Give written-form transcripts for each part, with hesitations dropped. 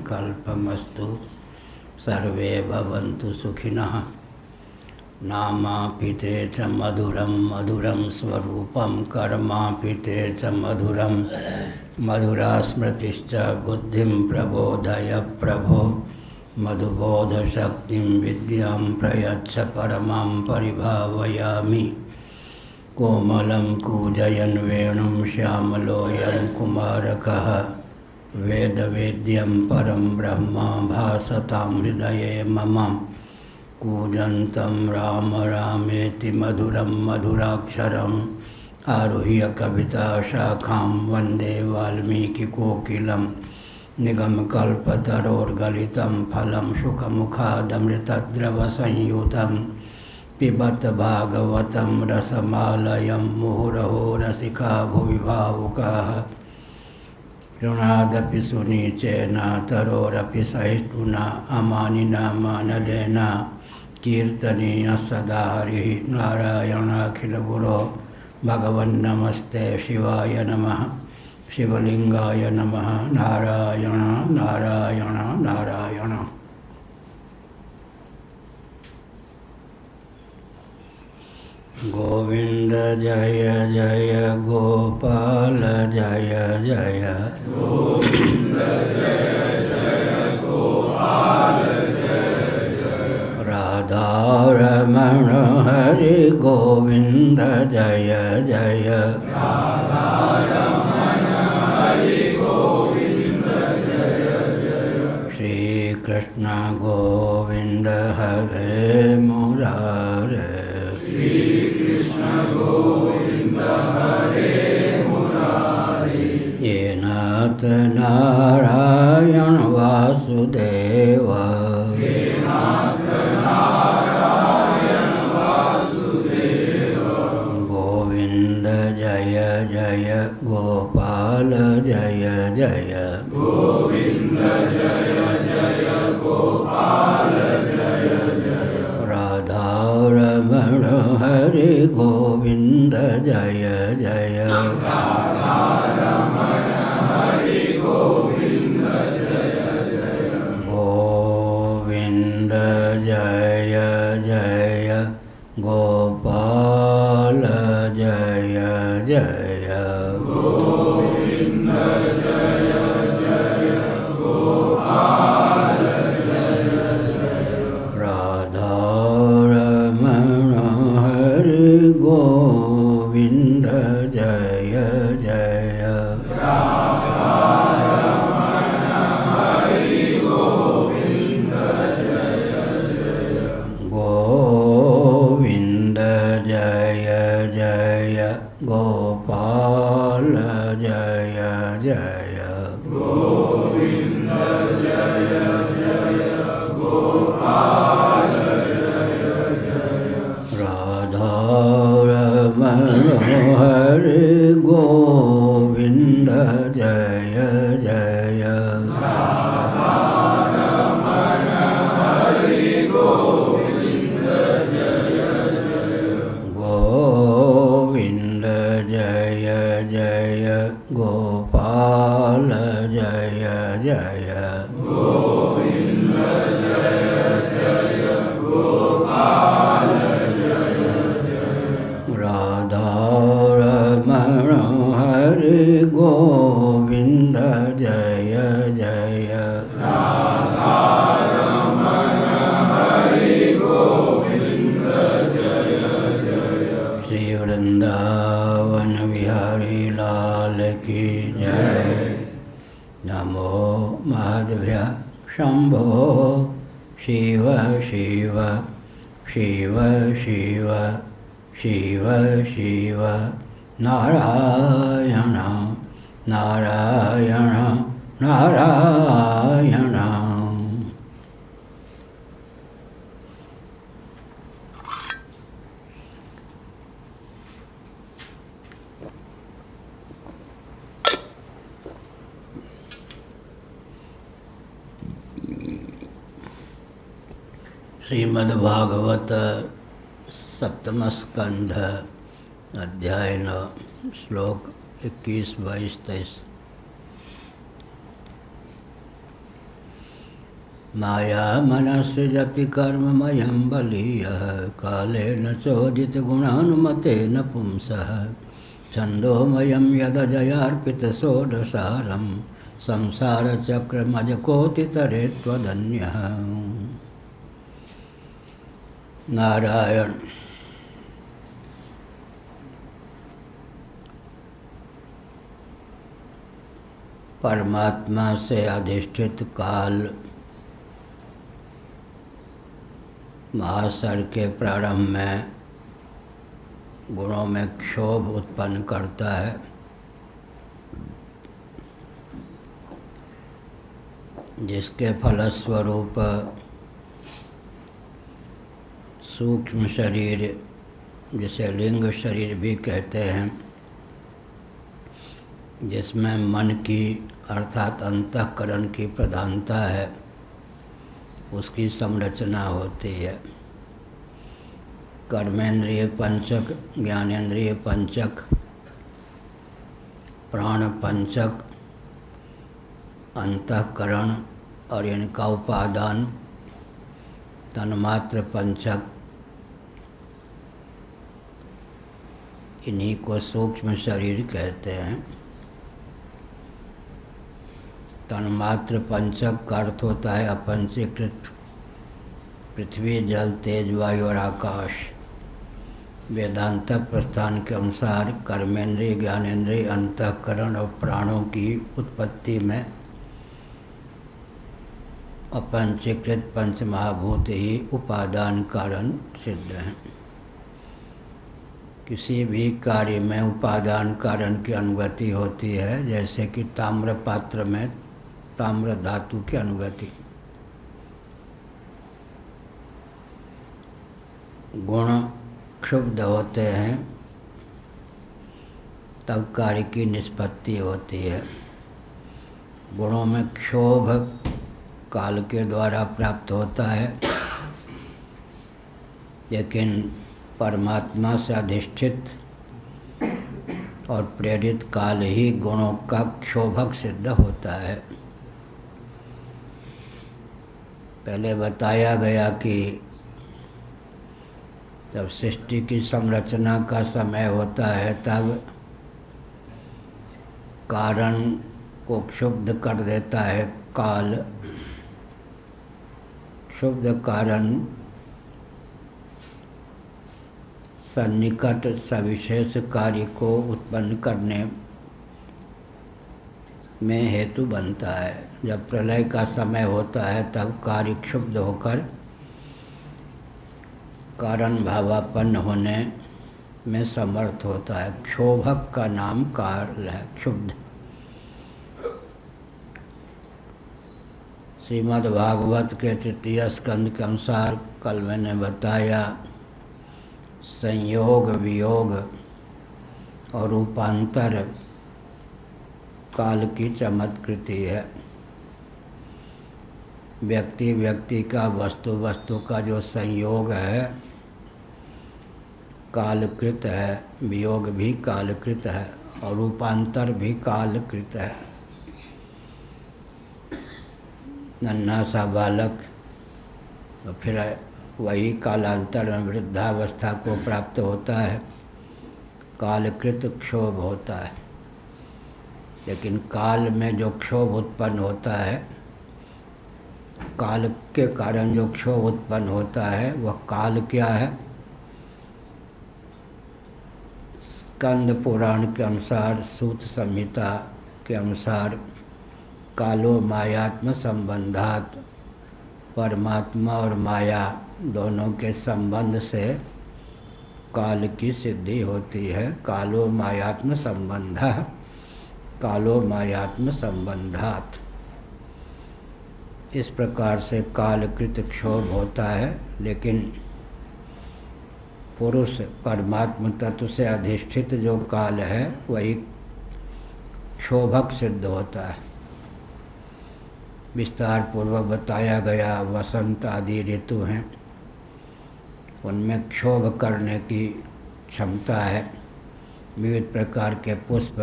सङ्कल्पमस्तु सर्वे भवन्तु सुखिनः। नामापिते च मधुरं मधुरं स्वरूपं कर्मापिते च मधुरं मधुरा स्मृतिश्च बुद्धिं प्रबोधय प्रभो। मधुबोधशक्तिं विद्यां प्रयच्छ परमां परिभावयामि। कोमलं कूजयन् वेणुं श्यामलोऽयं कुमारकः वेदवेद्यं परं ब्रह्म भासतां हृदये मम। कूजन्तं राम रामेति मधुरं मधुराक्षरम् आरुह्य कविताशाखां वन्दे वाल्मीकिकोकिलं। निगमकल्पतरोर्गलितं फलं शुकमुखादमृतद्रवसंयुतं पिबत भागवतं रसमालयं मुहुरहो रसिका भुवि भावुकाः। ऋणादपि सुनीचेन तरोरपि सहिष्णुना अमानिना मानदेन कीर्तनीय सदा हरिः नारायणाखिलगुरो भगवन्नमस्ते शिवाय नमः। शिवलिंगाय नमः। नारायण नारायण नारायण। गोविंद जय जय गोपाल जय जय गोविंद जय जय गोपाल जय जय राधा रमण हरि गोविंद जय जय राधा रमण हरि गोविंद जय जय श्री कृष्ण गोविंद हरे मुरारे गोविंद हरे मुरारी। ये नाथ नारायण वासुदेव ये नाथ नारायण वासुदेव गोविंद जय जय गोपाल जय जय गोविंद जय जय गोपाल जय जय राधा रमण हरि गोविंद जय जय राधा रमण हरि गोविंद जय जय गोविंद जय जय गोपाल जय जय गोविंद जय जय गोपाल जय जय राधा रमण हरि गोविंद जय जय राधा रमण हरि गोविंद जय जय गोविंद जय जय गोपाल जय जय गोविंद जय जय गोपाल जय जय राधा रमण हरि गोविंद जय जय राधा रमण हरि गोविंद जय जय गोविंद जय जय गोपाल जय जय गोविंद जय जय गोपाल जय जय राधा रमण हरि गोविंद जय जय राधा रमण हरि गोविंद जय जय श्री वृंदावन बिहारी लाल की जय। नमो माधव्य शंभो शिव शिव शिव शिव शिव शिव नारायण नारायण नारायण। श्रीमद्भागवत सप्तम स्कंध अध्याय 9 श्लोक 21, 22, 23। माया मनसृजति कर्ममयं बलीयः कालेन चोदित गुणानुमतेन पुंसः छन्दोमयं यदजयार्पितषोडशारं संसारचक्रमजकोटितरे त्वदन्यः। नारायण। परमात्मा से अधिष्ठित काल महासर के प्रारंभ में गुणों में क्षोभ उत्पन्न करता है, जिसके फलस्वरूप सूक्ष्म शरीर, जिसे लिंग शरीर भी कहते हैं, जिसमें मन की अर्थात अंतःकरण की प्रधानता है, उसकी संरचना होती है। कर्मेंद्रिय पंचक, ज्ञानेंद्रिय पंचक, प्राण पंचक, अंतःकरण और इनका उपादान तन्मात्र पंचक, इन्हीं को सूक्ष्म शरीर कहते हैं। तन्मात्र पंचक का अर्थ होता है अपंचीकृत पृथ्वी, जल, तेज, वायु और आकाश। वेदांत प्रस्थान के अनुसार कर्मेंद्रिय, ज्ञानेंद्रिय, अंतःकरण और प्राणों की उत्पत्ति में अपंचीकृत पंच महाभूत ही उपादान कारण सिद्ध हैं। किसी भी कार्य में उपादान कारण की अनुगति होती है, जैसे कि ताम्र पात्र में ताम्र धातु की अनुगति। गुण क्षुब्ध होते हैं तब कार्य की निष्पत्ति होती है। गुणों में क्षोभ काल के द्वारा प्राप्त होता है, लेकिन परमात्मा से अधिष्ठित और प्रेरित काल ही गुणों का क्षोभक सिद्ध होता है। पहले बताया गया कि जब सृष्टि की संरचना का समय होता है तब कारण को क्षुब्ध कर देता है काल। क्षुब्ध कारण सन्निकट सविशेष कार्य को उत्पन्न करने में हेतु बनता है। जब प्रलय का समय होता है तब कार्य क्षुब्ध होकर कारण भावापन्न होने में समर्थ होता है। क्षोभक का नाम काल है, क्षुब्ध। श्रीमद् भागवत के तृतीय स्कंद के अनुसार कल मैंने बताया, संयोग, वियोग और रूपांतर काल की चमत्कृति है। व्यक्ति व्यक्ति का, वस्तु वस्तु का जो संयोग है कालकृत है, वियोग भी कालकृत है और रूपांतर भी कालकृत है। नन्हा सा बालक तो फिर वही कालांतर में वृद्धावस्था को प्राप्त होता है, कालकृत क्षोभ होता है। लेकिन काल में जो क्षोभ उत्पन्न होता है, काल के कारण जो क्षोभ उत्पन्न होता है, वह काल क्या है? स्कंद पुराण के अनुसार, सूत संहिता के अनुसार, कालो मायात्म संबंधात, परमात्मा और माया दोनों के संबंध से काल की सिद्धि होती है। कालो मायात्म संबंधः, कालो मायात्म संबंधात। इस प्रकार से कालकृत क्षोभ होता है, लेकिन पुरुष परमात्म तत्व से अधिष्ठित जो काल है वही क्षोभक सिद्ध होता है। विस्तार पूर्वक बताया गया वसंत आदि ऋतु हैं, उनमें क्षोभ करने की क्षमता है। विविध प्रकार के पुष्प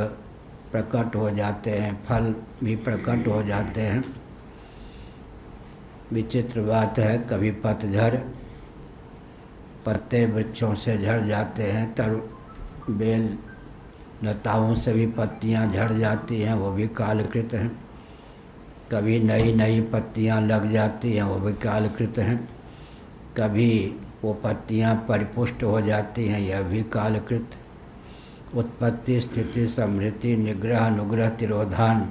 प्रकट हो जाते हैं, फल भी प्रकट हो जाते हैं। विचित्र बात है, कभी पतझड़, पत्ते वृक्षों से झड़ जाते हैं, बेल लताओं से भी पत्तियां झड़ जाती हैं, वो भी कालकृत हैं। कभी नई नई पत्तियां लग जाती हैं, वो भी कालकृत हैं। कभी वो पत्तियां परिपुष्ट हो जाती हैं, यह भी कालकृत। उत्पत्ति, स्थिति, समृद्धि, निग्रह, अनुग्रह, तिरोधान,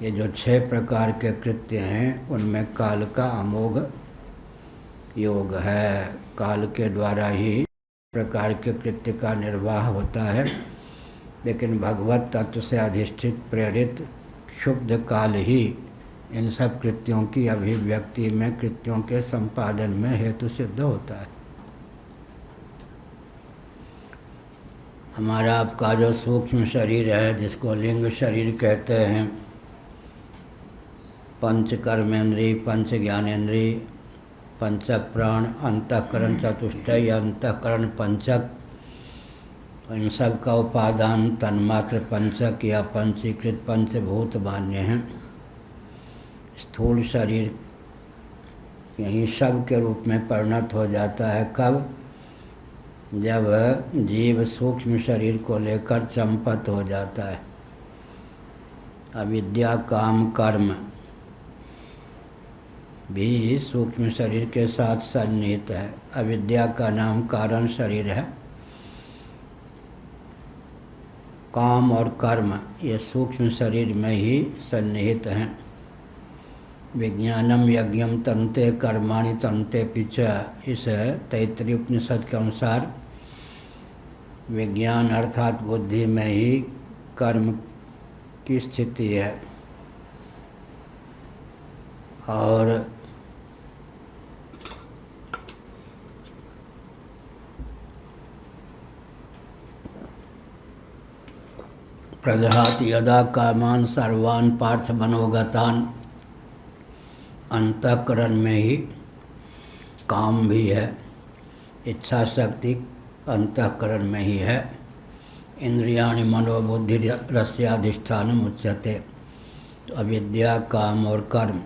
ये जो 6 प्रकार के कृत्य हैं उनमें काल का अमोघ योग है। काल के द्वारा ही प्रकार के कृत्य का निर्वाह होता है, लेकिन भगवत तत्व से अधिष्ठित प्रेरित क्षुब्ध काल ही इन सब कृत्यों की अभिव्यक्ति में, कृत्यों के संपादन में हेतु सिद्ध होता है। हमारा आपका जो सूक्ष्म शरीर है, जिसको लिंग शरीर कहते हैं, पंच कर्मेंद्रिय, पंच ज्ञानेंद्रिय, पंच प्राण, अंतःकरण चतुष्टय, अंतःकरण पंचक, इन सब का उपादान तन्मात्र पंचक या पंचीकृत पंचभूत मान्य हैं। स्थूल शरीर यही शव के रूप में परिणत हो जाता है। कब? जब जीव सूक्ष्म शरीर को लेकर चंपत हो जाता है। अविद्या, काम, कर्म भी सूक्ष्म शरीर के साथ सन्निहित है। अविद्या का नाम कारण शरीर है। काम और कर्म ये सूक्ष्म शरीर में ही सन्निहित हैं। विज्ञानम यज्ञम तनुते कर्माणि तनुते पिच, इस तैत्तिरीय उपनिषद के अनुसार विज्ञान अर्थात बुद्धि में ही कर्म की स्थिति है। और प्रजहाति यदा कामान सर्वान् पार्थ मनोगतान्, अंतःकरण में ही काम भी है। इच्छा शक्ति अंतःकरण में ही है। इंद्रियाणि मनोबुद्धि रस्याधिष्ठानम् उच्यते। तो अविद्या, काम और कर्म,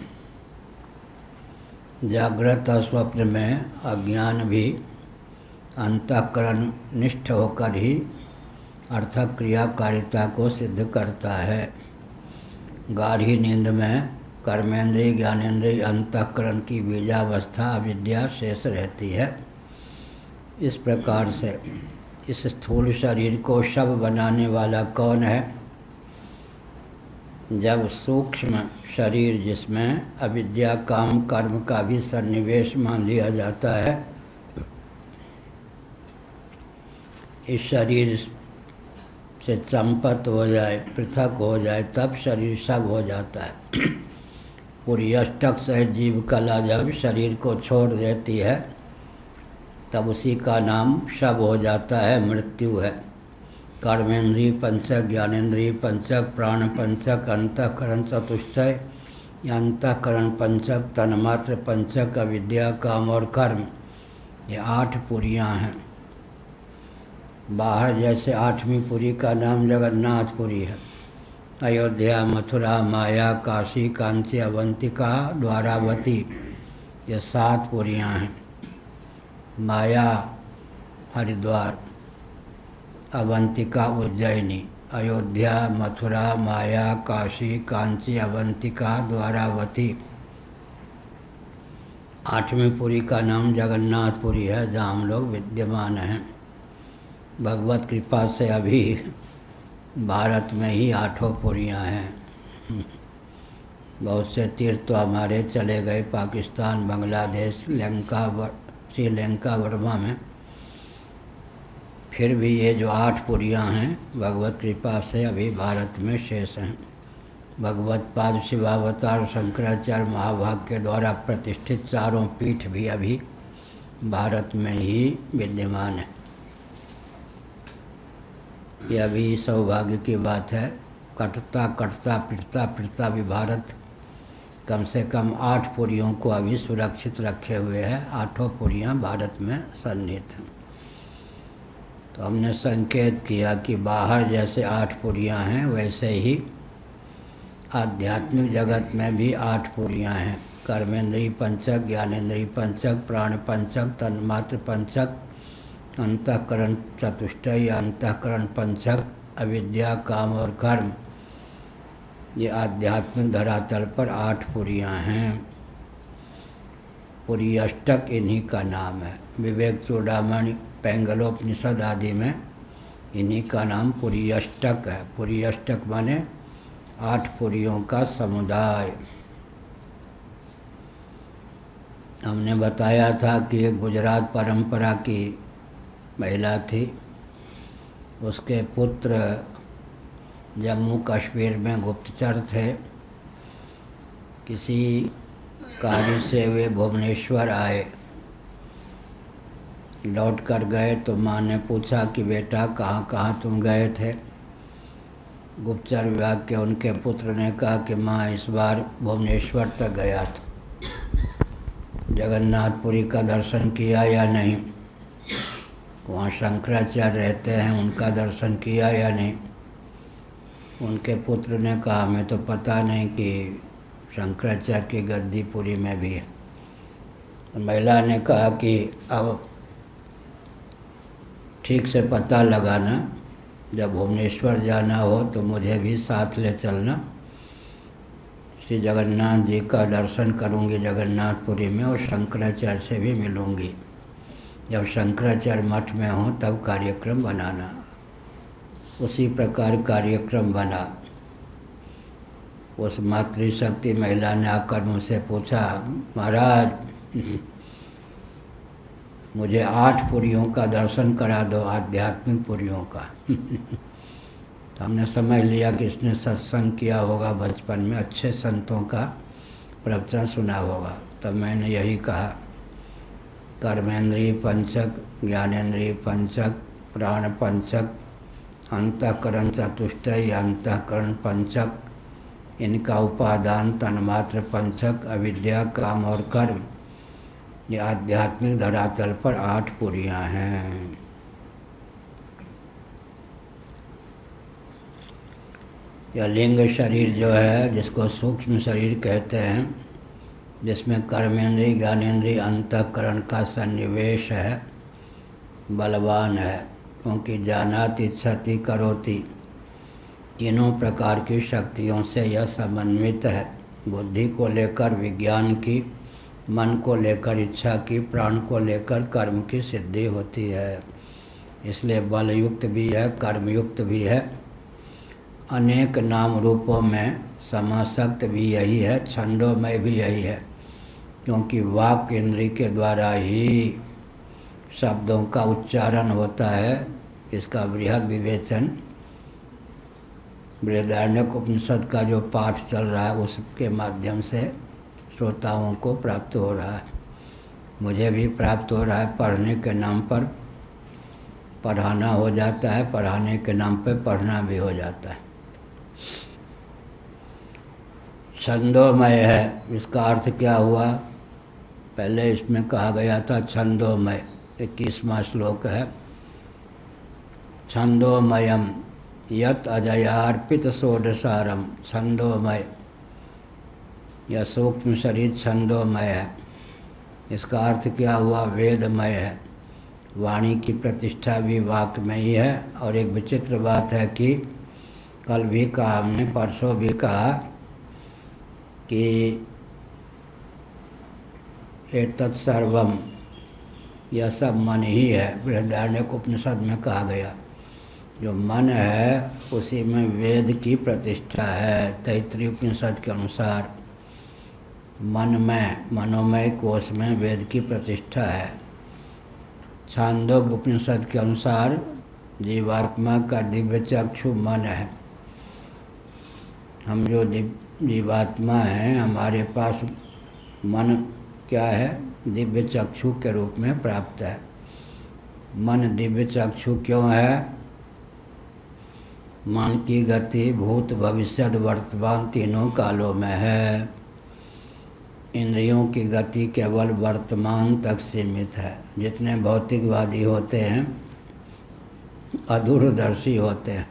जागृत और स्वप्न में अज्ञान भी अंतःकरण निष्ठ होकर ही अर्थक क्रियाकारिता को सिद्ध करता है। गाढ़ी नींद में कर्मेंद्रिय, ज्ञानेंद्रिय, अंतःकरण की बीजावस्था अविद्या शेष रहती है। इस प्रकार से इस स्थूल शरीर को शव बनाने वाला कौन है? जब सूक्ष्म शरीर, जिसमें अविद्या, काम, कर्म का भी सन्निवेश मान लिया जाता है, इस शरीर से चंपत हो जाए, पृथक हो जाए, तब शरीर शव हो जाता है। पूरी अष्टक सहित जीव कला जब शरीर को छोड़ देती है, तब उसी का नाम शव हो जाता है, मृत्यु है। कर्मेंद्रिय पंचक, ज्ञानेंद्रिय पंचक, प्राण पंचक, अंतःकरण चतुष्टय या अंतःकरण पंचक, तन्मात्र पंचक, अविद्या, काम और कर्म, ये 8 पुरियाँ हैं। बाहर जैसे 8वीं पुरी का नाम जगन्नाथपुरी है। अयोध्या, मथुरा, माया, काशी, कांची, अवंतिका, द्वारावती, ये 7 पुरियाँ हैं। माया हरिद्वार, अवंतिका उज्जैनी, अयोध्या, मथुरा, माया, काशी, कांची, अवंतिका, द्वारावती। 8वीं पुरी का नाम जगन्नाथपुरी है, जहाँ हम लोग विद्यमान हैं। भगवत कृपा से अभी भारत में ही 8 पुरियाँ हैं। बहुत से तीर्थ तो हमारे चले गए पाकिस्तान, बांग्लादेश, श्रीलंका, वर्मा में। फिर भी ये जो 8 पुरियाँ हैं, भगवत कृपा से अभी भारत में शेष हैं। भगवत पाद शिवावतार शंकराचार्य महाभाग के द्वारा प्रतिष्ठित 4 पीठ भी अभी भारत में ही विद्यमान है। यह भी सौभाग्य की बात है। कटता कटता पिटता पिटता भी भारत कम से कम 8 पुरियों को अभी सुरक्षित रखे हुए है। 8 पुरियाँ भारत में सन्निहित हैं। तो हमने संकेत किया कि बाहर जैसे 8 पुरियाँ हैं, वैसे ही आध्यात्मिक जगत में भी 8 पुरियाँ हैं। कर्मेंद्रीय पंचक, ज्ञानेंद्रीय पंचक, प्राण पंचक, तन्मात्र पंचक, अंतःकरण चतुष्टय, अंतःकरण पंचक, अविद्या, काम और कर्म, ये आध्यात्मिक धरातल पर 8 पुरियाँ हैं। पुरी अष्टक इन्हीं का नाम है। विवेक चूड़ामणि, पैंगलोपनिषद आदि में इन्हीं का नाम पुरी अष्टक है। पुरी अष्टक माने 8 पुरियों का समुदाय। हमने बताया था कि एक गुजरात परंपरा की महिला थी, उसके पुत्र जम्मू कश्मीर में गुप्तचर थे। किसी कार्य से वे भुवनेश्वर आए, लौट कर गए तो माँ ने पूछा कि बेटा कहाँ कहाँ तुम गए थे। गुप्तचर विभाग के उनके पुत्र ने कहा कि माँ इस बार भुवनेश्वर तक गया था, जगन्नाथपुरी का दर्शन किया या नहीं, वहाँ शंकराचार्य रहते हैं उनका दर्शन किया या नहीं। उनके पुत्र ने कहा हमें तो पता नहीं कि शंकराचार्य की गद्दी पुरी में भी है। महिला ने कहा कि अब ठीक से पता लगाना, जब भुवनेश्वर जाना हो तो मुझे भी साथ ले चलना। श्री जगन्नाथ जी का दर्शन करूंगी जगन्नाथपुरी में और शंकराचार्य से भी मिलूंगी। जब शंकराचार्य मठ में हो तब कार्यक्रम बनाना। उसी प्रकार कार्यक्रम बना। उस मातृशक्ति महिला ने आकर मुझसे पूछा, महाराज मुझे 8 पुरियों का दर्शन करा दो, आध्यात्मिक पुरियों का। तो हमने समझ लिया कि इसने सत्संग किया होगा बचपन में, अच्छे संतों का प्रवचन सुना होगा। तब मैंने यही कहा, कर्मेंद्रीय पंचक, ज्ञानेंद्रीय पंचक, प्राण पंचक, अंतःकरण चतुष्टय, अंतःकरण पंचक, इनका उपादान तन्मात्र पंचक, अविद्या, काम और कर्म, ये आध्यात्मिक धरातल पर 8 पुरियाँ हैं। यह लिंग शरीर जो है, जिसको सूक्ष्म शरीर कहते हैं, जिसमें कर्मेंद्रीय, ज्ञानेंद्रीय, अंतःकरण का सन्निवेश है, बलवान है, क्योंकि जानाति इच्छति करोति, तीनों प्रकार की शक्तियों से यह समन्वित है। बुद्धि को लेकर विज्ञान की, मन को लेकर इच्छा की, प्राण को लेकर कर्म की सिद्धि होती है। इसलिए बलयुक्त भी है, कर्मयुक्त भी है। अनेक नाम रूपों में समासक्त भी यही है, छंदोमय भी यही है, क्योंकि वाक् इंद्रिय के द्वारा ही शब्दों का उच्चारण होता है। इसका बृहद विवेचन बृहदारण्यक उपनिषद का जो पाठ चल रहा है उसके माध्यम से श्रोताओं को प्राप्त हो रहा है। मुझे भी प्राप्त हो रहा है। पढ़ने के नाम पर पढ़ाना हो जाता है, पढ़ाने के नाम पर पढ़ना भी हो जाता है। छंदोमय है, इसका अर्थ क्या हुआ? पहले इसमें कहा गया था छंदोमय, 21वां श्लोक है। छंदोमयम यत अजयार्पित षोडशारम, छंदोमय, यह सूक्ष्म शरीर छंदोमय है। इसका अर्थ क्या हुआ? वेदमय है। वाणी की प्रतिष्ठा भी वाक् में ही है। और एक विचित्र बात है कि कल भी कहा हमने, परसों भी कहा कि एतत् सर्वम, यह सब मन ही है। बृहदारण्यक उपनिषद में कहा गया, जो मन है उसी में वेद की प्रतिष्ठा है। तैत्तिरीय उपनिषद के अनुसार मन में, मनोमय कोश में वेद की प्रतिष्ठा है। छांदोग्य उपनिषद के अनुसार जीवात्मा का दिव्य चक्षु मन है। हम जो जीवात्मा हैं, हमारे पास मन क्या है? दिव्य चक्षु के रूप में प्राप्त है। मन दिव्य चक्षु क्यों है? मन की गति भूत, भविष्यत, वर्तमान तीनों कालों में है। इंद्रियों की गति केवल वर्तमान तक सीमित है। जितने भौतिकवादी होते हैं अधूरदर्शी होते हैं,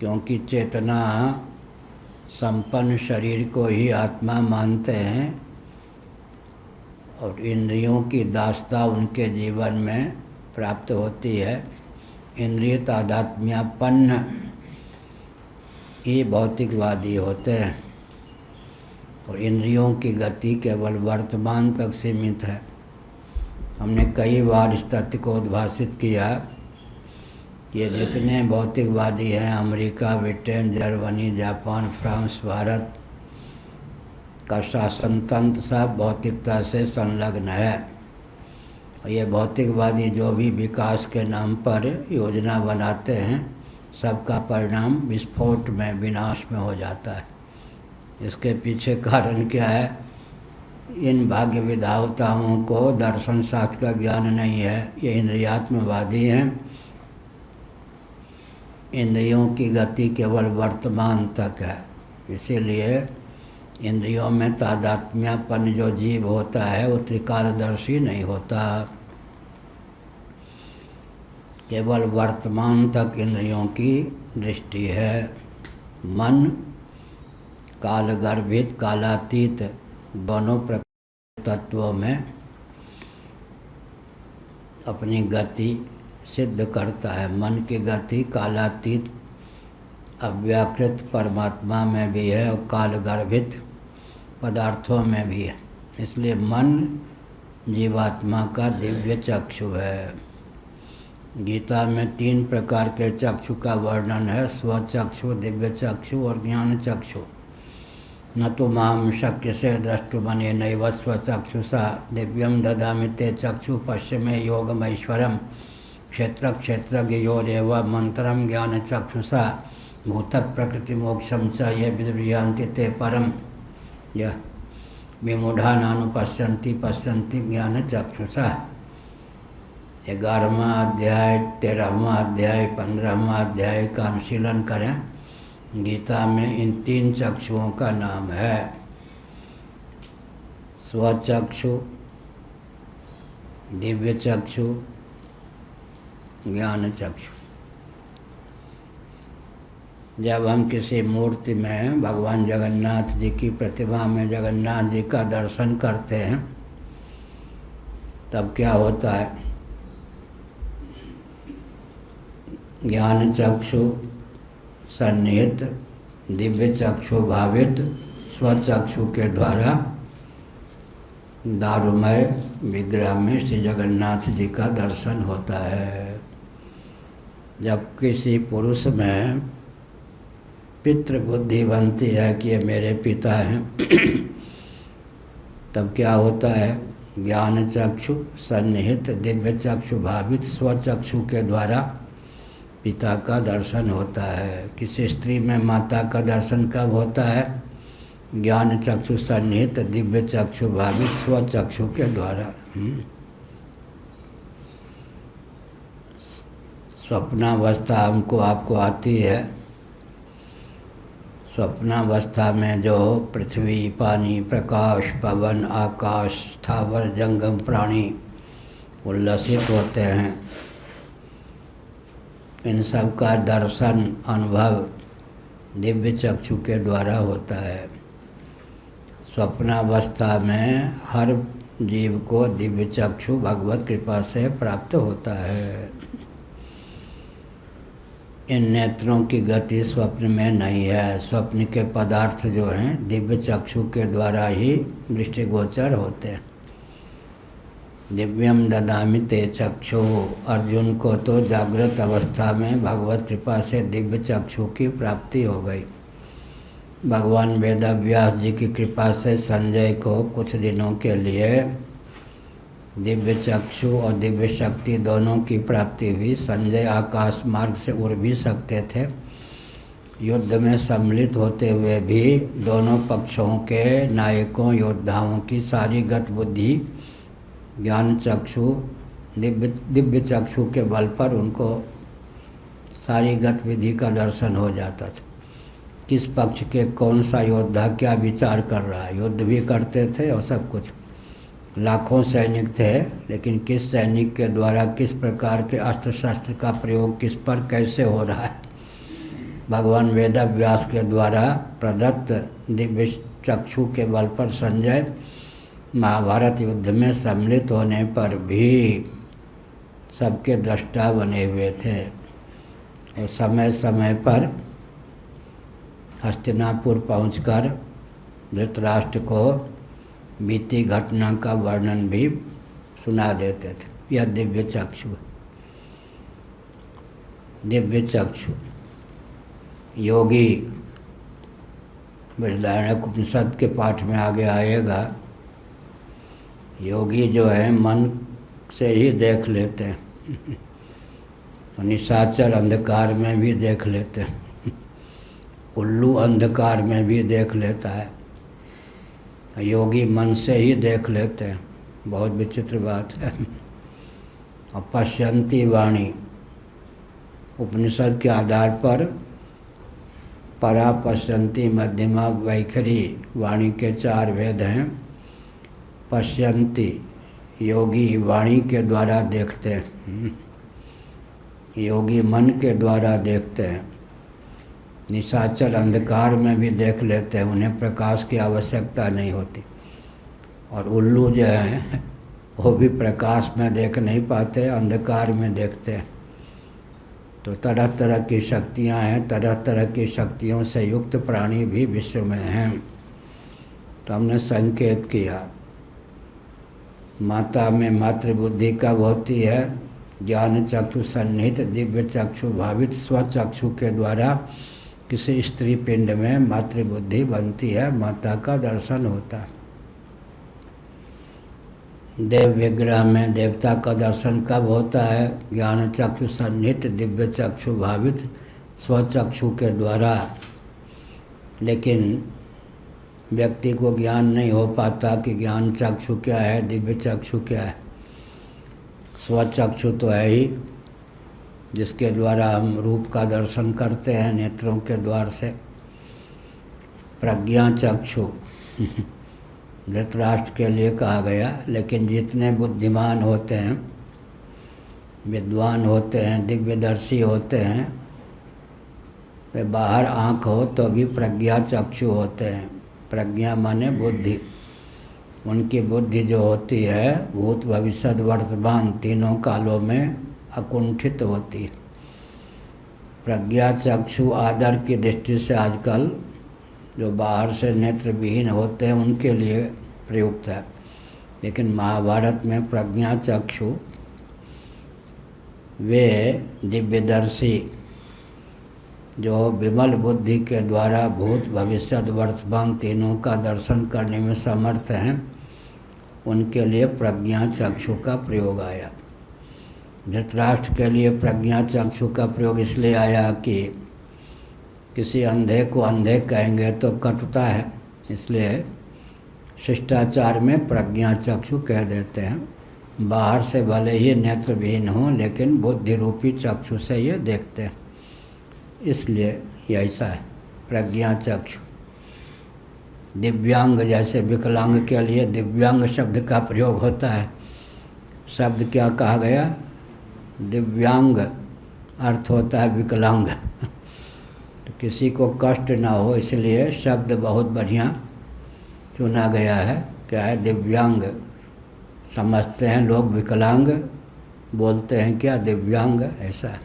क्योंकि चेतना संपन्न शरीर को ही आत्मा मानते हैं। और इंद्रियों की दासता उनके जीवन में प्राप्त होती है। इंद्रिय तादात्म्यापन्न ये भौतिकवादी होते हैं और इंद्रियों की गति केवल वर्तमान तक सीमित है। हमने कई बार इस तथ्य को उद्भाषित किया कि ये जितने भौतिकवादी हैं, America, Britain, Germany, Japan, France, Bharat का शासन तंत्र सब भौतिकता से संलग्न है। और ये भौतिकवादी जो भी विकास के नाम पर योजना बनाते हैं, सबका परिणाम विस्फोट में, विनाश में हो जाता है। इसके पीछे कारण क्या है? इन भाग्य विधाताओं को दर्शन शास्त्र का ज्ञान नहीं है। ये इंद्रियात्मवादी हैं। इंद्रियों की गति केवल वर्तमान तक है। इसीलिए इंद्रियों में तादात्म्यपन जो जीव होता है वो त्रिकालदर्शी नहीं होता। केवल वर्तमान तक इंद्रियों की दृष्टि है। मन कालगर्भित, कालातीत दोनों प्रकृति तत्वों में अपनी गति सिद्ध करता है। मन की गति कालातीत अव्याकृत परमात्मा में भी है और कालगर्भित पदार्थों में भी है। इसलिए मन जीवात्मा का दिव्य चक्षु है। गीता में 3 प्रकार के चक्षु का वर्णन है: स्वचक्षु, दिव्य चक्षु और ज्ञान चक्षु। न तो माम शक्य से द्रष्टुमने नैव स्वचक्षुषा दिव्यम ददामि ते चक्षु पश्चिमे योगमैश्वरम क्षेत्र क्षेत्रज्ञयोरेव मंत्रम ज्ञान चक्षुषा भूत प्रकृति मोक्षम च ये विदुर्यान्ति ते परम यह विमूढ़ा नानुपश्यन्ति पश्यन्ति ज्ञान चक्षुषा। 11वां अध्याय, 13वां अध्याय, 15वां अध्याय का अनुशीलन करें। गीता में इन 3 चक्षुओं का नाम है: स्वचक्षु, दिव्य चक्षु, ज्ञान चक्षु। जब हम किसी मूर्ति में भगवान जगन्नाथ जी की प्रतिमा में जगन्नाथ जी का दर्शन करते हैं, तब क्या होता है? ज्ञान चक्षु सन्निहित, दिव्य चक्षु भावित स्वचक्षु के द्वारा दारुमय विग्रह में श्री जगन्नाथ जी का दर्शन होता है। जब किसी पुरुष में पितृबुद्धि बनती है कि ये मेरे पिता हैं, तब क्या होता है? ज्ञान चक्षु सन्निहित, दिव्य चक्षु भावित स्वचक्षु के द्वारा पिता का दर्शन होता है। किसी स्त्री में माता का दर्शन कब होता है? ज्ञान चक्षु सन्निहित, दिव्य चक्षु भावित स्वचक्षु के द्वारा। स्वप्नावस्था हमको आपको आती है। स्वप्नावस्था में जो पृथ्वी, पानी, प्रकाश, पवन, आकाश, स्थावर जंगम प्राणी उल्लसित होते हैं, इन सब का दर्शन, अनुभव दिव्य चक्षु के द्वारा होता है। स्वप्नावस्था में हर जीव को दिव्य चक्षु भगवत कृपा से प्राप्त होता है। इन नेत्रों की गति स्वप्न में नहीं है। स्वप्न के पदार्थ जो हैं दिव्य चक्षु के द्वारा ही दृष्टिगोचर होते हैं। दिव्यम ददामि ते चक्षु। अर्जुन को तो जागृत अवस्था में भगवत कृपा से दिव्य चक्षु की प्राप्ति हो गई। भगवान वेदव्यास जी की कृपा से संजय को कुछ दिनों के लिए दिव्य चक्षु और दिव्य शक्ति दोनों की प्राप्ति हुई। संजय आकाश मार्ग से उड़ भी सकते थे। युद्ध में सम्मिलित होते हुए भी दोनों पक्षों के नायकों, योद्धाओं की सारी गत बुद्धि ज्ञान चक्षु, दिव्य चक्षु के बल पर उनको सारी गतिविधि का दर्शन हो जाता था। किस पक्ष के कौन सा योद्धा क्या विचार कर रहा है, युद्ध भी करते थे और सब कुछ। लाखों सैनिक थे, लेकिन किस सैनिक के द्वारा किस प्रकार के अस्त्र शस्त्र का प्रयोग किस पर कैसे हो रहा है, भगवान वेदव्यास के द्वारा प्रदत्त दिव्य चक्षु के बल पर संजय महाभारत युद्ध में सम्मिलित होने पर भी सबके दृष्टा बने हुए थे और समय समय पर हस्तिनापुर पहुंचकर धृतराष्ट्र को बीती घटना का वर्णन भी सुना देते थे। यह दिव्य चक्षु योगी बृहदारण्यक उपनिषद के पाठ में आगे आएगा। योगी जो है मन से ही देख लेते हैं, निशाचर अंधकार में भी देख लेते हैं, उल्लू अंधकार में भी देख लेता है, योगी मन से ही देख लेते हैं। बहुत विचित्र बात है। और पश्यंती वाणी उपनिषद के आधार पर परा, पश्यंती, मध्यमा, वैखरी वाणी के 4 भेद हैं। पश्यंती योगी वाणी के द्वारा देखते हैं, योगी मन के द्वारा देखते हैं। निशाचर अंधकार में भी देख लेते हैं, उन्हें प्रकाश की आवश्यकता नहीं होती। और उल्लू जो है वो भी प्रकाश में देख नहीं पाते, अंधकार में देखते हैं। तो तरह तरह की शक्तियाँ हैं, तरह तरह की शक्तियों से युक्त प्राणी भी विश्व में हैं। तो हमने संकेत किया, माता में मातृबुद्धि कब होती है? ज्ञान चक्षु सन्निहित दिव्य चक्षु भावित स्वचक्षु के द्वारा किसी स्त्री पिंड में मातृबुद्धि बनती है, माता का दर्शन होता है। देव विग्रह में देवता का दर्शन कब होता है? ज्ञान चक्षु सन्निहित दिव्य चक्षु भावित स्वचक्षु के द्वारा। लेकिन व्यक्ति को ज्ञान नहीं हो पाता कि ज्ञान चक्षु क्या है, दिव्य चक्षु क्या है। स्वचक्षु तो है ही, जिसके द्वारा हम रूप का दर्शन करते हैं नेत्रों के द्वार से। प्रज्ञा चक्षु धृतराष्ट्र के लिए कहा गया, लेकिन जितने बुद्धिमान होते हैं, विद्वान होते हैं, दिव्यदर्शी होते हैं, वे बाहर आँख हो तो भी प्रज्ञा चक्षु होते हैं। प्रज्ञा माने बुद्धि, उनकी बुद्धि जो होती है भूत भविष्य वर्तमान तीनों कालों में अकुंठित होती है। प्रज्ञा चक्षु आदर की दृष्टि से आजकल जो बाहर से नेत्र विहीन होते हैं उनके लिए प्रयुक्त है, लेकिन महाभारत में प्रज्ञा चक्षु वे दिव्यदर्शी जो विमल बुद्धि के द्वारा भूत भविष्य वर्तमान तीनों का दर्शन करने में समर्थ हैं, उनके लिए प्रज्ञा चक्षु का प्रयोग आया। धृतराष्ट्र के लिए प्रज्ञा चक्षु का प्रयोग इसलिए आया कि किसी अंधे को अंधे कहेंगे तो कटुता है, इसलिए शिष्टाचार में प्रज्ञा चक्षु कह देते हैं। बाहर से भले ही नेत्रविहीन हों, लेकिन बुद्धि रूपी चक्षु से ये देखते हैं, इसलिए ये ऐसा है प्रज्ञा चक्षु। दिव्यांग जैसे विकलांग के लिए दिव्यांग शब्द का प्रयोग होता है। शब्द क्या कहा गया? दिव्यांग अर्थ होता है विकलांग। तो किसी को कष्ट ना हो इसलिए शब्द बहुत बढ़िया चुना गया है। क्या है? दिव्यांग। समझते हैं लोग विकलांग, बोलते हैं क्या दिव्यांग, ऐसा है।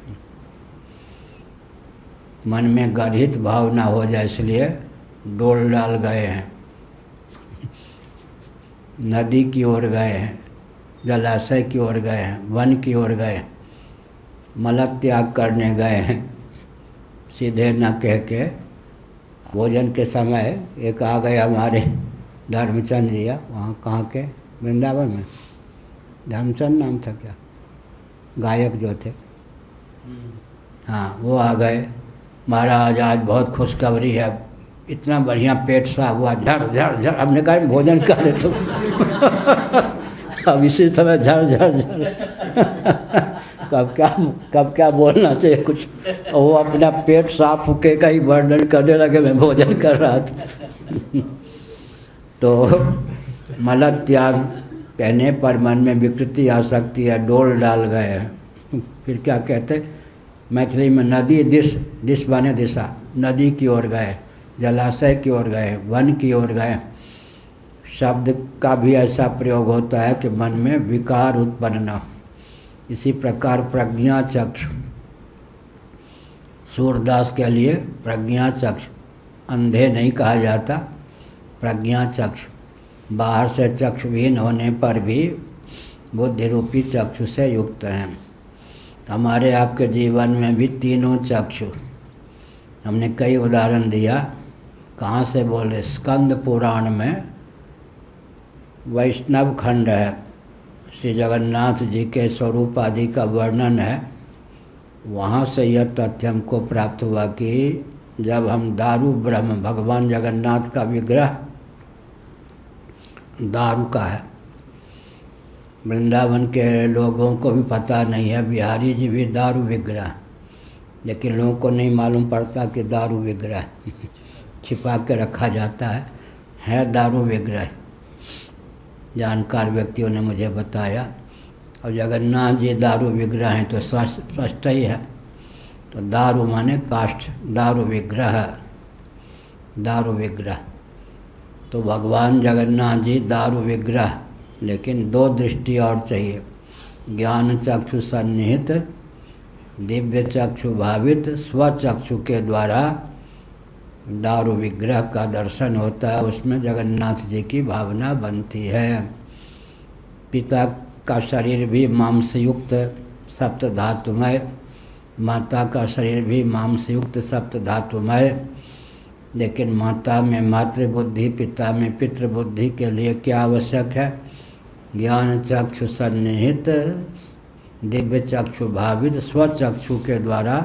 मन में गर्हित भाव ना हो जाए इसलिए डोल डाल गए हैं, नदी की ओर गए हैं, जलाशय की ओर गए हैं, वन की ओर गए, मल त्याग करने गए हैं। सीधे न कह के भोजन के समय एक आ गए हमारे धर्मचंद जी, वहाँ कहाँ के वृंदावन में, धर्मचंद नाम था क्या, गायक जो थे, हाँ वो आ गए। महाराज आज बहुत खुशखबरी है, इतना बढ़िया पेट साफ हुआ, झड़ झड़ झड़। हमने कहा भोजन कर रहे तुम अब इसी समय झड़ झड़ झड़ कब क्या बोलना चाहिए कुछ। वो अपना पेट साफ होके का ही वर्णन करने लगे, मैं भोजन कर रहा था। तो मल त्याग कहने पर मन में विकृति आ सकती है, डोल डाल गए। फिर क्या कहते मैथिली में, नदी दिश बने दिशा, नदी की ओर गए, जलाशय की ओर गए, वन की ओर गए, शब्द का भी ऐसा प्रयोग होता है कि मन में विकार उत्पन्न न हो। इसी प्रकार प्रज्ञा चक्षु, सूरदास के लिए प्रज्ञा चक्षु, अंधे नहीं कहा जाता, प्रज्ञा चक्षु, बाहर से चक्षुहीन होने पर भी बुद्धि रूपी चक्षु से युक्त हैं। हमारे आपके जीवन में भी तीनों चक्षु, हमने कई उदाहरण दिया। कहाँ से बोले? स्कंद पुराण में वैष्णव खंड है, श्री जगन्नाथ जी के स्वरूप आदि का वर्णन है। वहाँ से यह तथ्य हमको प्राप्त हुआ कि जब हम दारू ब्रह्म, भगवान जगन्नाथ का विग्रह दारू का है। वृंदावन के लोगों को भी पता नहीं है, बिहारी जी भी दारू विग्रह, लेकिन लोगों को नहीं मालूम पड़ता कि दारू विग्रह छिपा के रखा जाता है दारू विग्रह। जानकार व्यक्तियों ने मुझे बताया। और जगन्नाथ जी दारू विग्रह हैं तो स्पष्ट ही है। तो दारू माने काष्ठ, दारू विग्रह, दारू विग्रह। तो भगवान जगन्नाथ जी दारू विग्रह, लेकिन दो दृष्टि और चाहिए। ज्ञान चक्षु सन्निहित, दिव्य चक्षु भावित स्वचक्षु के द्वारा दारू विग्रह का दर्शन होता है। उसमें जगन्नाथ जी की भावना बनती है। पिता का शरीर भी मांसयुक्त सप्त धातुमय, माता का शरीर भी मांसयुक्त सप्त धातुमय, लेकिन माता में मातृबुद्धि, पिता में पितृबुद्धि के लिए क्या आवश्यक है? ज्ञान चक्षु सन्निहित, दिव्य चक्षु भावित स्वचक्षु के द्वारा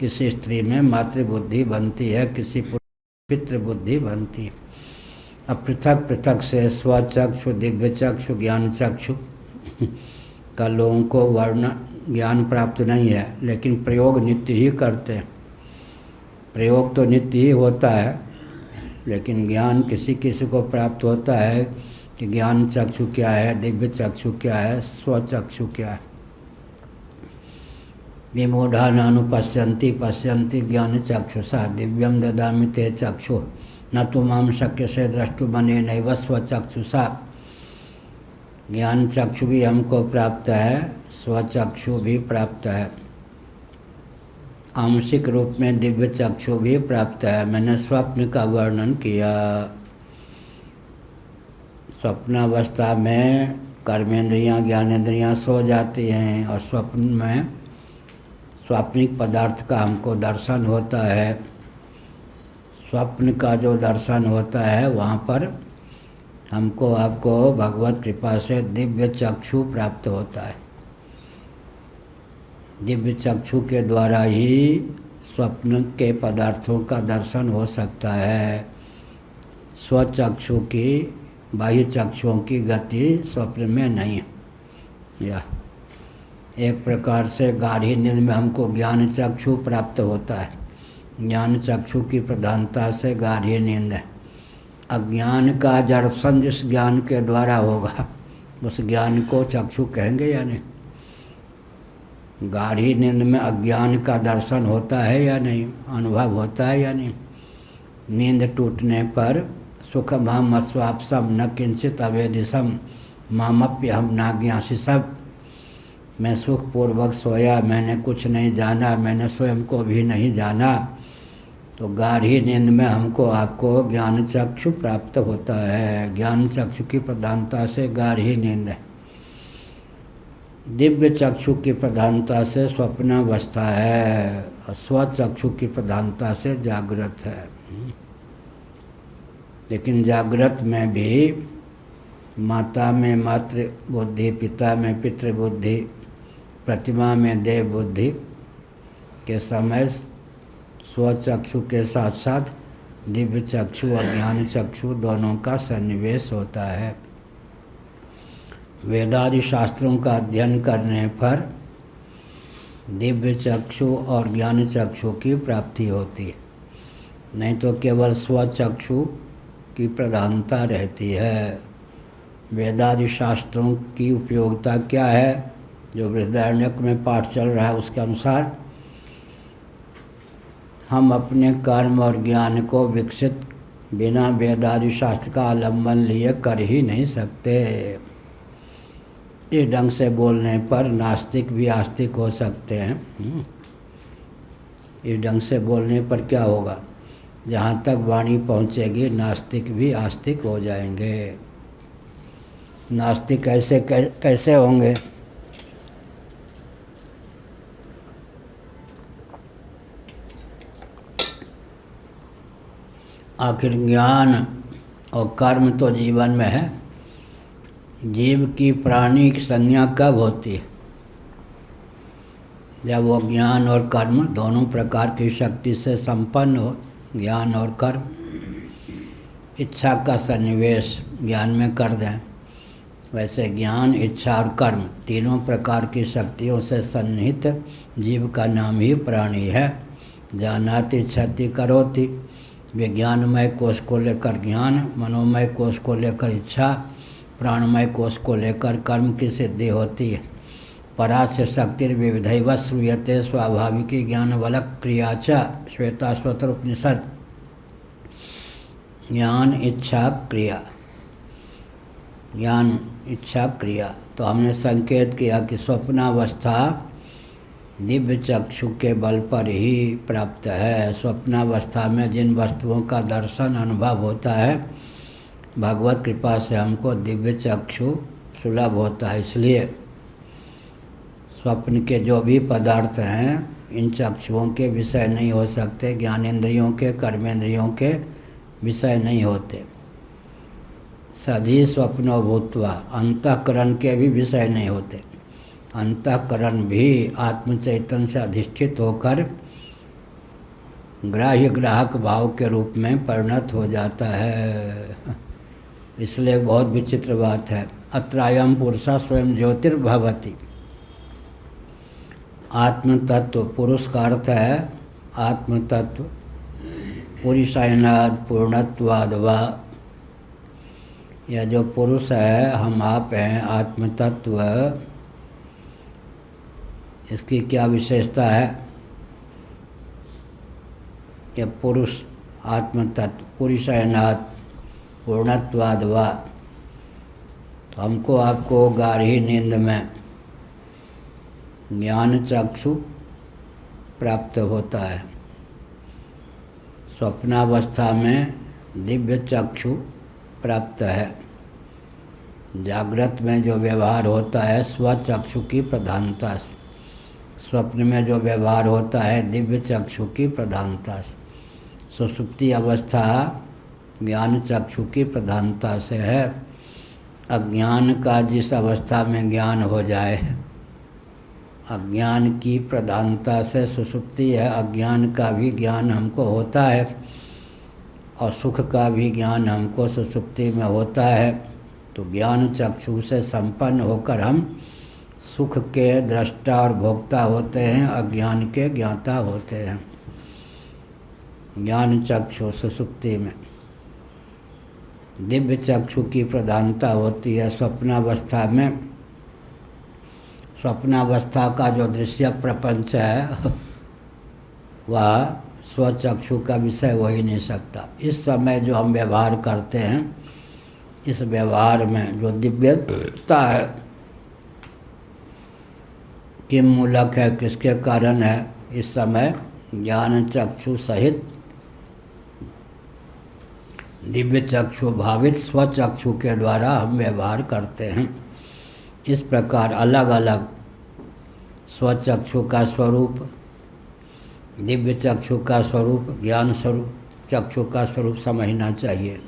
किसी स्त्री में मातृबुद्धि बनती है, किसी पितृबुद्धि बनती है। अब पृथक पृथक से स्वचक्षु, दिव्य चक्षु, ज्ञान चक्षु का लोगों को वर्ण ज्ञान प्राप्त नहीं है, लेकिन प्रयोग नित्य ही करते हैं। प्रयोग तो नित्य ही होता है, लेकिन ज्ञान किसी किसी को प्राप्त होता है कि ज्ञान चक्षु क्या है, दिव्य चक्षु क्या है, स्वचक्षु क्या है। विमूढ़ा नानुपश्यन्ति पश्यन्ति ज्ञान चक्षुषा दिव्यम ददामि ते चक्षु न तो माम शक्य से द्रष्टुमने नैव स्वचक्षुषा। ज्ञान चक्षु भी हमको प्राप्त है, स्वचक्षु भी प्राप्त है, आंशिक रूप में दिव्य चक्षु भी प्राप्त है। मैंने स्वप्न का वर्णन किया। स्वप्नावस्था में कर्मेंद्रियां, ज्ञानेंद्रियां सो जाती हैं और स्वप्न में स्वाप्निक पदार्थ का हमको दर्शन होता है। स्वप्न का जो दर्शन होता है वहाँ पर हमको आपको भगवत कृपा से दिव्य चक्षु प्राप्त होता है। दिव्य चक्षु के द्वारा ही स्वप्न के पदार्थों का दर्शन हो सकता है। स्वचक्षु की, बाह्य चक्षुओं की गति स्वप्न में नहीं है। या एक प्रकार से गाढ़ी नींद में हमको ज्ञान चक्षु प्राप्त होता है। ज्ञान चक्षु की प्रधानता से गाढ़ी नींद है। अज्ञान का दर्शन जिस ज्ञान के द्वारा होगा उस ज्ञान को चक्षु कहेंगे या नहीं? गाढ़ी नींद में अज्ञान का दर्शन होता है या नहीं, अनुभव होता है या नहीं? नींद टूटने पर सुख माम अस्वापसम न किंचित अवेदिशम मामप्य हम नाज्ञासी सब। मैं सुखपूर्वक सोया, मैंने कुछ नहीं जाना, मैंने स्वयं को भी नहीं जाना। तो गाढ़ी नींद में हमको आपको ज्ञान चक्षु प्राप्त होता है। ज्ञान चक्षु की प्रधानता से गाढ़ी नींद है। दिव्य चक्षु की प्रधानता से स्वप्नावस्था है और स्वचक्षु की प्रधानता से जागृत है। लेकिन जागृत में भी माता में मातृ बुद्धि, पिता में पितृबुद्धि, प्रतिमा में देव बुद्धि के समय स्वचक्षु के साथ साथ दिव्य चक्षु और ज्ञान चक्षु दोनों का सन्निवेश होता है। वेदादि शास्त्रों का अध्ययन करने पर दिव्य चक्षु और ज्ञान चक्षु की प्राप्ति होती है, नहीं तो केवल स्वचक्षु की प्रधानता रहती है। वेदादि शास्त्रों की उपयोगिता क्या है? जो बृहदारण्यक में पाठ चल रहा है उसके अनुसार हम अपने कर्म और ज्ञान को विकसित बिना वेद आदि शास्त्र का आलम्बन लिए कर ही नहीं सकते। इस ढंग से बोलने पर नास्तिक भी आस्तिक हो सकते हैं। इस ढंग से बोलने पर क्या होगा, जहाँ तक वाणी पहुँचेगी नास्तिक भी आस्तिक हो जाएंगे। नास्तिक कैसे होंगे? आखिर ज्ञान और कर्म तो जीवन में है। जीव की प्राणी की संज्ञा कब होती है? जब वो ज्ञान और कर्म दोनों प्रकार की शक्ति से संपन्न हो। ज्ञान और कर्म, इच्छा का सन्निवेश ज्ञान में कर दें। वैसे ज्ञान, इच्छा और कर्म तीनों प्रकार की शक्तियों से सन्निहित जीव का नाम ही प्राणी है। जानाति इच्छति करोति। विज्ञानमय कोश को लेकर ज्ञान, मनोमय कोश को लेकर इच्छा, प्राणमय कोश को लेकर कर्म की सिद्धि होती है। परास्य शक्तिर्विविधैव श्रूयते स्वाभाविकी ज्ञान वलक क्रिया च। श्वेताश्वतर उपनिषद। ज्ञान, इच्छा, क्रिया। ज्ञान, इच्छा, क्रिया। तो हमने संकेत किया कि स्वप्नावस्था दिव्य चक्षु के बल पर ही प्राप्त है। स्वप्नावस्था में जिन वस्तुओं का दर्शन अनुभव होता है, भगवत कृपा से हमको दिव्य चक्षु सुलभ होता है। इसलिए स्वप्न के जो भी पदार्थ हैं इन चक्षुओं के विषय नहीं हो सकते, ज्ञानेंद्रियों के, कर्मेंद्रियों के विषय नहीं होते। सधी स्वप्नो भूत्वा, अंतःकरण के भी विषय नहीं होते। अंतःकरण भी आत्म चैतन्य से अधिष्ठित होकर ग्राह्य ग्राहक भाव के रूप में परिणत हो जाता है। इसलिए बहुत विचित्र बात है। अत्रायम पुरुषा स्वयं ज्योतिर्भवति। आत्म तत्व, पुरुष का अर्थ है आत्म तत्व। पुरुषायनाद पूर्णत्वाद वा। यह जो पुरुष है, हम आप हैं, आत्म तत्व, इसकी क्या विशेषता है? यह पुरुष आत्म तत्व पुरुषायनाद पूर्णत्वाद वा। तो हमको आपको गाढ़ी नींद में ज्ञान चक्षु प्राप्त होता है। स्वप्नावस्था में दिव्य चक्षु प्राप्त है। जागृत में जो व्यवहार होता है स्वचक्षु की प्रधानता से, स्वप्न में जो व्यवहार होता है दिव्य चक्षु की प्रधानता से। सुषुप्ति अवस्था ज्ञान चक्षु की प्रधानता से है। अज्ञान का जिस अवस्था में ज्ञान हो जाए, अज्ञान की प्रधानता से सुषुप्ति है। अज्ञान का भी ज्ञान हमको होता है और सुख का भी ज्ञान हमको सुषुप्ति में होता है। तो ज्ञान चक्षु से संपन्न होकर हम सुख के दृष्टा और भोक्ता होते हैं, अज्ञान के ज्ञाता होते हैं। ज्ञान चक्षु सुषुप्ति में दिव्य चक्षु की प्रधानता होती है। स्वप्नावस्था में, स्वप्नावस्था का जो दृश्य प्रपंच है वह स्वचक्षु का विषय हो ही नहीं सकता। इस समय जो हम व्यवहार करते हैं, इस व्यवहार में जो दिव्यता है, किम मूलक है, किसके कारण है? इस समय ज्ञान चक्षु सहित दिव्य चक्षु भावित स्वचक्षु के द्वारा हम व्यवहार करते हैं। इस प्रकार अलग अलग स्वचक्षु का स्वरूप, दिव्य चक्षु का स्वरूप, ज्ञान स्वरूप चक्षु का स्वरूप समझना चाहिए,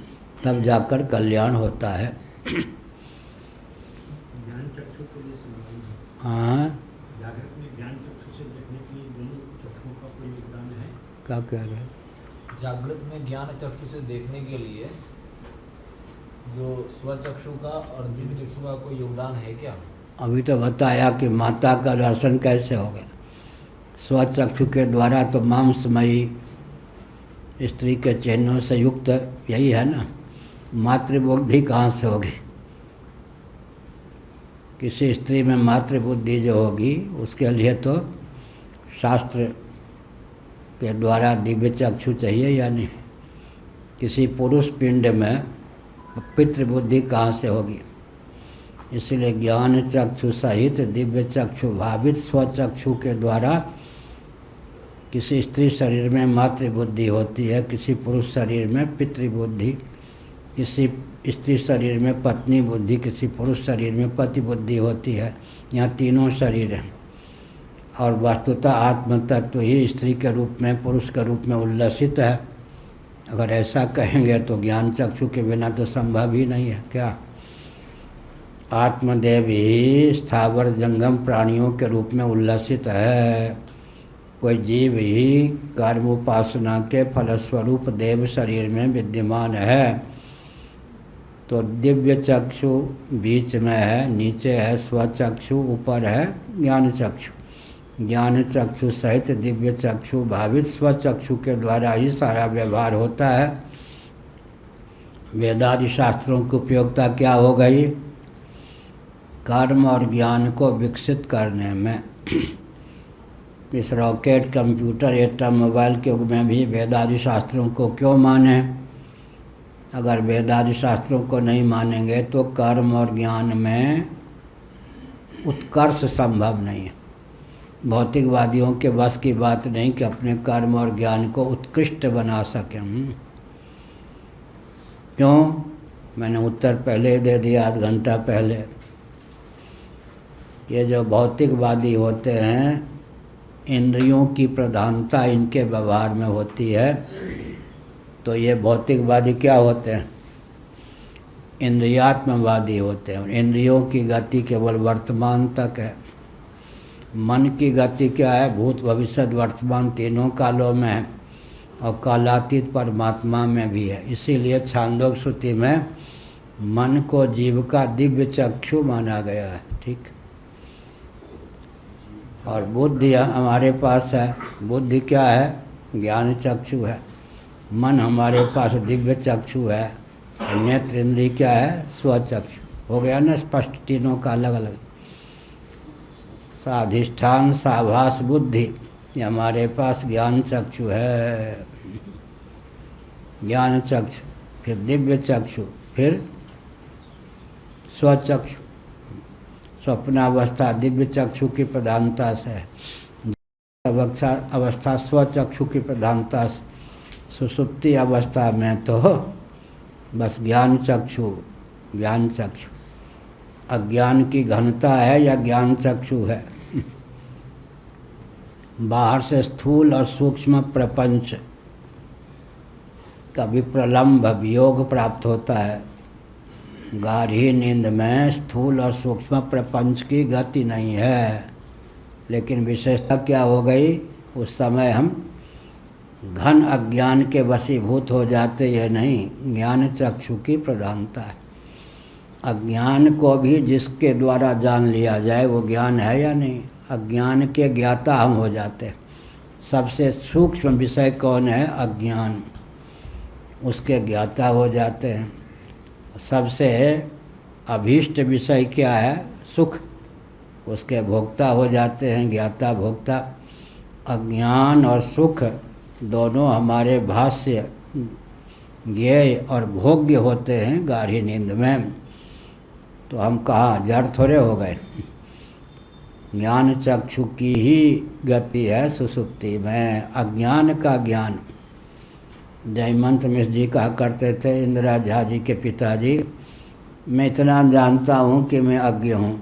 तब जाकर कल्याण होता है। ज्ञान चक्षु के लिए हाँ, जागृत में ज्ञान चक्षु से देखने के लिए दोनों चक्षुओं का कोई योगदान है? क्या कह रहे हैं? जागृत में ज्ञान चक्षु से देखने के लिए जो स्वचक्षु का और दिव्य चक्षु का कोई योगदान है क्या? अभी तो बताया कि माता का दर्शन कैसे हो गया। स्वचक्षु के द्वारा तो मांसमयी स्त्री के चिन्हों से युक्त यही है ना। मातृबुद्धि कहाँ से होगी? किसी स्त्री में मातृबुद्धि जो होगी उसके लिए तो शास्त्र के द्वारा दिव्य चक्षु चाहिए या नहीं? किसी पुरुष पिंड में पितृबुद्धि कहाँ से होगी। इसलिए ज्ञान चक्षु सहित दिव्य चक्षु भावित स्वचक्षु के द्वारा किसी स्त्री शरीर में मातृबुद्धि होती है, किसी पुरुष शरीर में पितृबुद्धि, किसी स्त्री शरीर में पत्नी बुद्धि, किसी पुरुष शरीर में पति बुद्धि होती है। यहाँ तीनों शरीर हैं और वस्तुतः आत्म तत्व ही स्त्री के रूप में पुरुष के रूप में उल्लसित है। अगर ऐसा कहेंगे तो ज्ञान चक्षु के बिना तो संभव ही नहीं है। क्या आत्मदेव ही स्थावर जंगम प्राणियों के रूप में उल्लसित है। कोई जीव ही कर्म उपासना के फलस्वरूप देव शरीर में विद्यमान है। तो दिव्य चक्षु बीच में है, नीचे है स्वचक्षु, ऊपर है ज्ञान चक्षु। ज्ञान चक्षु सहित दिव्य चक्षु भावित स्वचक्षु के द्वारा ही सारा व्यवहार होता है। वेदादि शास्त्रों की उपयोगिता क्या हो गई? कर्म और ज्ञान को विकसित करने में। इस रॉकेट, कंप्यूटर, एटम, मोबाइल के युग में भी वेदादि शास्त्रों को क्यों माने? अगर वेदादि शास्त्रों को नहीं मानेंगे तो कर्म और ज्ञान में उत्कर्ष संभव नहीं है। भौतिकवादियों के बस की बात नहीं कि अपने कर्म और ज्ञान को उत्कृष्ट बना सकें। क्यों? मैंने उत्तर पहले ही दे दिया, आध घंटा पहले। ये जो भौतिकवादी होते हैं, इंद्रियों की प्रधानता इनके व्यवहार में होती है, तो ये भौतिकवादी क्या होते हैं? इंद्रियात्मवादी होते हैं। इंद्रियों की गति केवल वर्तमान तक है। मन की गति क्या है? भूत भविष्य वर्तमान तीनों कालों में है और कालातीत परमात्मा में भी है। इसीलिए छांदोग्य श्रुति में मन को जीव का दिव्य चक्षु माना गया है। ठीक। और बुद्धि हमारे पास है। बुद्धि क्या है? ज्ञान चक्षु है। मन हमारे पास दिव्य चक्षु है। नेत्र इंद्रिय क्या है? स्वचक्षु। हो गया ना स्पष्ट, तीनों का अलग अलग। साधिष्ठान साभास बुद्धि, ये हमारे पास ज्ञान चक्षु है। ज्ञान चक्षु, फिर दिव्य चक्षु, फिर स्वचक्षु। स्वप्नावस्था दिव्य चक्षु की प्रधानता से है। अवस्था स्वचक्षु की प्रधानता से। सुषुप्ति अवस्था में तो बस ज्ञान चक्षु, ज्ञान चक्षु। अज्ञान की घनता है या ज्ञान चक्षु है। बाहर से स्थूल और सूक्ष्म प्रपंच का विप्रलम्भ वियोग प्राप्त होता है। गाढ़ी नींद में स्थूल और सूक्ष्म प्रपंच की गति नहीं है, लेकिन विशेषता क्या हो गई? उस समय हम घन अज्ञान के वशीभूत हो जाते। ये नहीं, ज्ञान चक्षु की प्रधानता है। अज्ञान को भी जिसके द्वारा जान लिया जाए वो ज्ञान है या नहीं? अज्ञान के ज्ञाता हम हो जाते। सबसे सूक्ष्म विषय कौन है? अज्ञान। उसके ज्ञाता हो जाते हैं। सबसे अभीष्ट विषय क्या है? सुख। उसके भोक्ता हो जाते हैं, ज्ञाता भोक्ता। अज्ञान और सुख दोनों हमारे भाष्य ज्ञेय और भोग्य होते हैं गाढ़ी नींद में। तो हम कहाँ जड़ थोड़े हो गए। ज्ञान चक्षु की ही गति है सुषुप्ति में। अज्ञान का ज्ञान। जयमंत मिश्र जी कहा करते थे, इंदिरा झा जी के पिताजी, मैं इतना जानता हूँ कि मैं अज्ञ हूँ।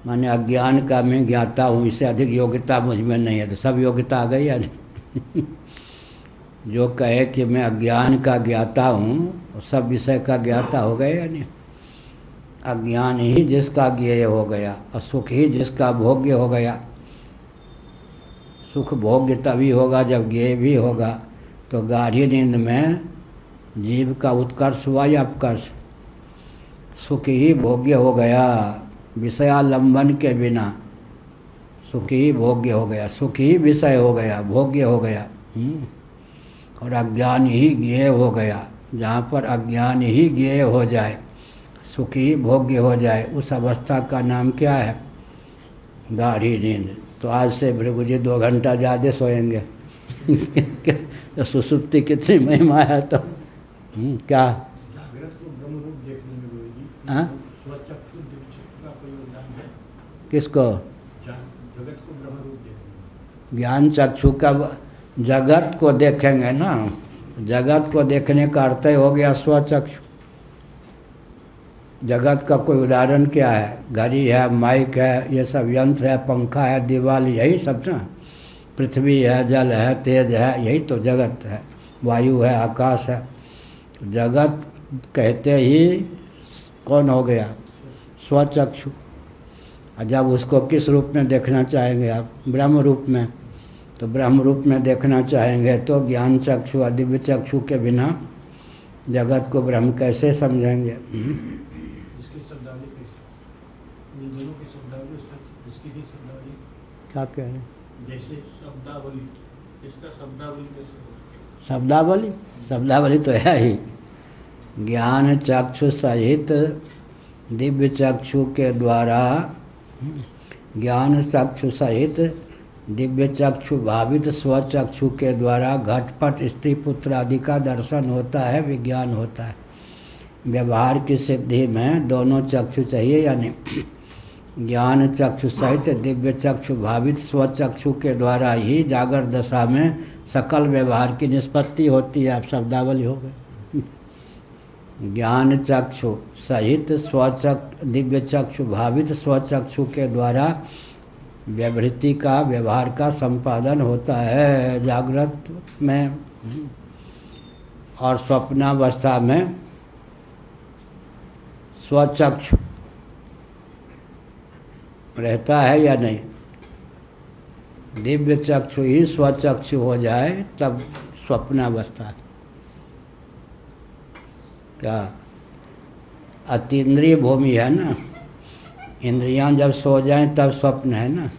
माने अज्ञान का मैं ज्ञाता हूँ, इससे अधिक योग्यता मुझ में नहीं है। तो सब योग्यता आ गई या नहीं? जो कहे कि मैं अज्ञान का ज्ञाता हूँ, सब विषय का ज्ञाता हो गए या नहीं? अज्ञान ही जिसका ज्ञेय हो गया और सुख ही जिसका भोग्य हो गया। सुख भोग्य तभी होगा जब ज्ञेय भी होगा। तो गाढ़ी नींद में जीव का उत्कर्ष हुआ या अपकर्ष? सुख ही भोग्य हो गया। विषयालंबन के बिना सुख ही भोग्य हो गया, सुख ही विषय हो गया, भोग्य हो गया। और अज्ञान ही ज्ञेय हो गया। जहाँ पर अज्ञान ही ज्ञेय हो जाए, सुख ही भोग्य हो जाए, उस अवस्था का नाम क्या है? गाढ़ी नींद। तो आज से भृगु जी 2 घंटा ज़्यादा सोएंगे। तो सुसुप्ति कितनी महिमा है। तो क्या? जागृत को ब्रह्म रूप देखने में गुरु जी हाँ? स्वचक्षु दिव्यचक्षु का कोई योगदान है? किसको? जगत को ब्रह्म रूप देखने में। ज्ञान चक्षु का जगत को देखेंगे ना, जगत को देखने का अर्थ ही हो गया स्वचक्षु। जगत का कोई उदाहरण क्या है? घड़ी है, माइक है, ये सब यंत्र है, पंखा है, दीवार, यही सब ना। पृथ्वी है, जल है, तेज है, यही तो जगत है। वायु है, आकाश है। जगत कहते ही कौन हो गया? स्वचक्षु। और जब उसको किस रूप में देखना चाहेंगे आप? ब्रह्म रूप में। तो ब्रह्म रूप में देखना चाहेंगे तो ज्ञान चक्षु और दिव्य चक्षु के बिना जगत को ब्रह्म कैसे समझेंगे? इसकी शब्दावली कैसे? इन दोनों की शब्दावली, इसकी भी शब्दावली क्या कह रहे हैं? जैसे शब्दावली, इसका शब्दावली कैसे? शब्दावली? शब्दावली तो है ही। ज्ञान चक्षु सहित दिव्य चक्षु के द्वारा, ज्ञान चक्षु सहित दिव्य चक्षु भावित स्वचक्षु के द्वारा घटपट स्त्री पुत्र आदि का दर्शन होता है, विज्ञान होता है। व्यवहार की सिद्धि में दोनों चक्षु चाहिए, यानी ज्ञान चक्षु सहित दिव्य चक्षु भावित स्वचक्षु के द्वारा ही जागर दशा में सकल व्यवहार की निष्पत्ति होती है। आप शब्दावली हो गए। ज्ञान चक्षु सहित दिव्य चक्षु भावित स्वचक्षु के द्वारा व्यवृत्ति का, व्यवहार का संपादन होता है जागृत में, और स्वप्नावस्था में स्वचक्षु रहता है या नहीं? दिव्य चक्षु ही स्वचक्षु हो जाए तब स्वप्नावस्था। क्या अतीन्द्रिय भूमि है ना, इंद्रियां जब सो जाएं तब स्वप्न है ना।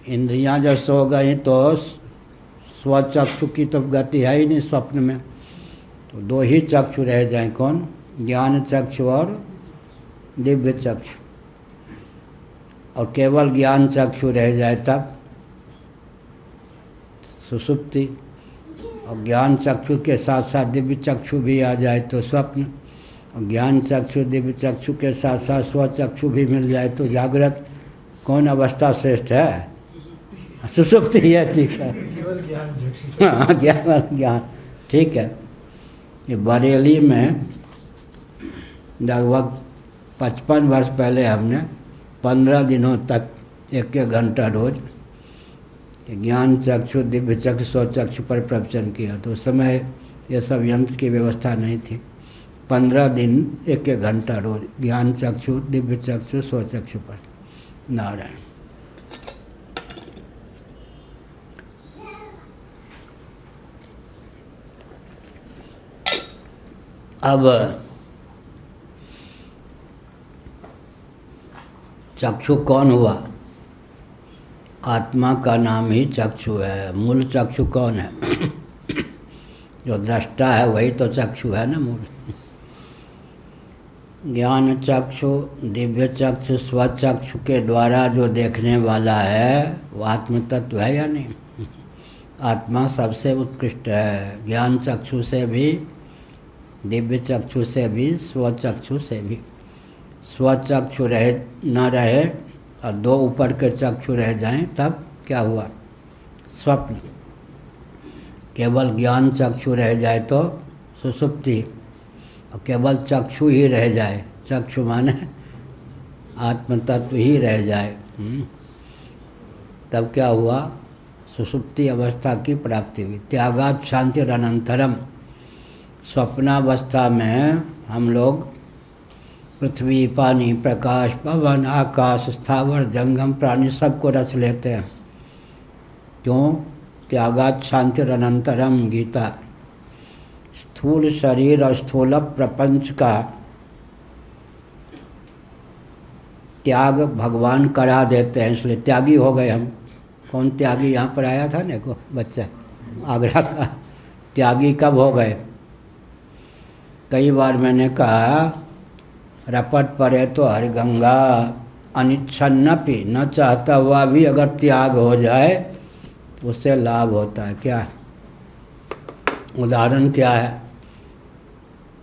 इंद्रियां जब सो गई तो स्वचक्षु की तो गति है ही नहीं स्वप्न में। तो दो ही चक्षु रह जाएं, कौन? ज्ञान चक्षु और दिव्य चक्षु। और केवल ज्ञान चक्षु रह जाए तब सुषुप्ति, और ज्ञान चक्षु के साथ साथ दिव्य चक्षु भी आ जाए तो स्वप्न, और ज्ञान चक्षु दिव्य चक्षु के साथ साथ स्वचक्षु भी मिल जाए तो जागृत। कौन अवस्था श्रेष्ठ है? सुषुप्ति है, ठीक है। केवल ज्ञान चक्षु। हाँ, ज्ञान, ठीक है। ये बरेली में लगभग 55 वर्ष पहले हमने 15 दिनों तक 1-1 घंटा रोज ज्ञान चक्षु दिव्य चक्षु स्वचक्षु पर प्रवचन किया। तो उस समय ये सब यंत्र की व्यवस्था नहीं थी। 15 दिन 1-1 घंटा रोज ज्ञान चक्षु दिव्य चक्षु स्वचक्षु पर। नारायण। अब चक्षु कौन हुआ? आत्मा का नाम ही चक्षु है। मूल चक्षु कौन है? जो दृष्टा है वही तो चक्षु है ना, मूल। ज्ञान चक्षु दिव्य चक्षु स्वचक्षु के द्वारा जो देखने वाला है वो आत्म तत्व है या नहीं? आत्मा सबसे उत्कृष्ट है, ज्ञान चक्षु से भी, दिव्य चक्षु से भी, स्वचक्षु से भी। स्वचक्षु रहे न रहे और दो ऊपर के चक्षु रह जाएं तब क्या हुआ? स्वप्न। केवल ज्ञान चक्षु रह जाए तो सुषुप्ति, और केवल चक्षु ही रह जाए, चक्षु माने आत्म तत्व ही रह जाए, तब क्या हुआ? सुषुप्ति अवस्था की प्राप्ति हुई। त्यागात् शांतिरनंतरम। स्वप्नावस्था में हम लोग पृथ्वी, पानी, प्रकाश, पवन, आकाश, स्थावर, जंगम, प्राणी सबको रच लेते हैं। क्यों? त्यागात् शांतिरनंतरम। गीता। स्थूल शरीर और स्थूल प्रपंच का त्याग भगवान करा देते हैं, इसलिए त्यागी हो गए हम। कौन त्यागी? यहाँ पर आया था ना को बच्चा आगरा का। त्यागी कब हो गए? कई बार मैंने कहा रपट पड़े तो हरि गंगा, अनिच्छन्नपि, न चाहता हुआ भी अगर त्याग हो जाए तो उससे लाभ होता है। क्या उदाहरण क्या है?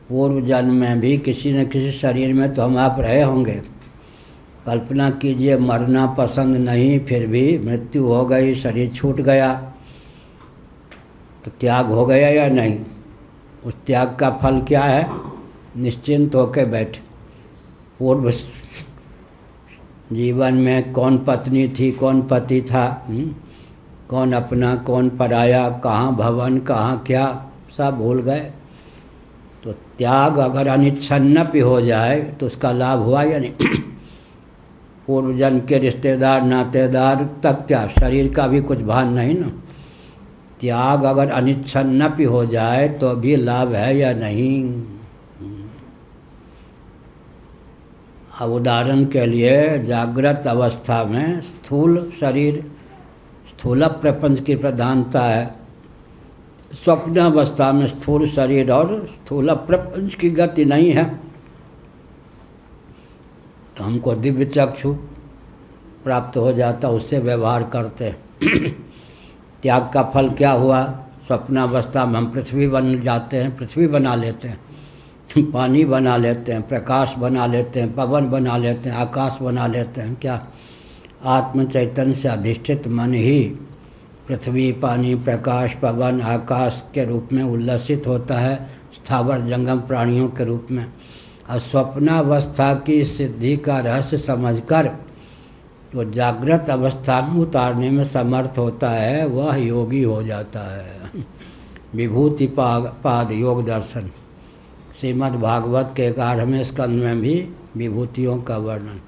पूर्व जन्म में भी किसी न किसी शरीर में तो हम आप रहे होंगे। कल्पना कीजिए मरना पसंद नहीं, फिर भी मृत्यु हो गई, शरीर छूट गया, तो त्याग हो गया या नहीं? उस त्याग का फल क्या है? निश्चिंत होकर बैठे। पूर्व जीवन में कौन पत्नी थी, कौन पति था, कौन अपना कौन पराया, कहाँ भवन कहाँ क्या, सब भूल गए। तो त्याग अगर अनिच्छन्नपि हो जाए तो उसका लाभ हुआ या नहीं? पूर्व जन्म के रिश्तेदार नातेदार तक क्या, शरीर का भी कुछ भान नहीं ना। त्याग अगर अनिच्छन्नपि हो जाए तो भी लाभ है या नहीं? अब उदाहरण के लिए जागृत अवस्था में स्थूल शरीर, स्थूल प्रपंच की प्रधानता है। स्वप्न अवस्था में स्थूल शरीर और स्थूल प्रपंच की गति नहीं है, तो हमको दिव्य चक्षु प्राप्त हो जाता, उससे व्यवहार करते। त्याग का फल क्या हुआ? स्वप्नावस्था में हम पृथ्वी बन जाते हैं, पृथ्वी बना लेते हैं, पानी बना लेते हैं, प्रकाश बना लेते हैं, पवन बना लेते हैं, आकाश बना लेते हैं। क्या आत्म चैतन्य से अधिष्ठित मन ही पृथ्वी, पानी, प्रकाश, पवन, आकाश के रूप में उल्लसित होता है, स्थावर जंगम प्राणियों के रूप में। और स्वप्नावस्था की सिद्धि का रहस्य समझकर जो जागृत अवस्था में उतारने में समर्थ होता है वह योगी हो जाता है। विभूति पाद योग दर्शन, श्रीमद् भागवत के 11वें स्कंद में भी विभूतियों का वर्णन।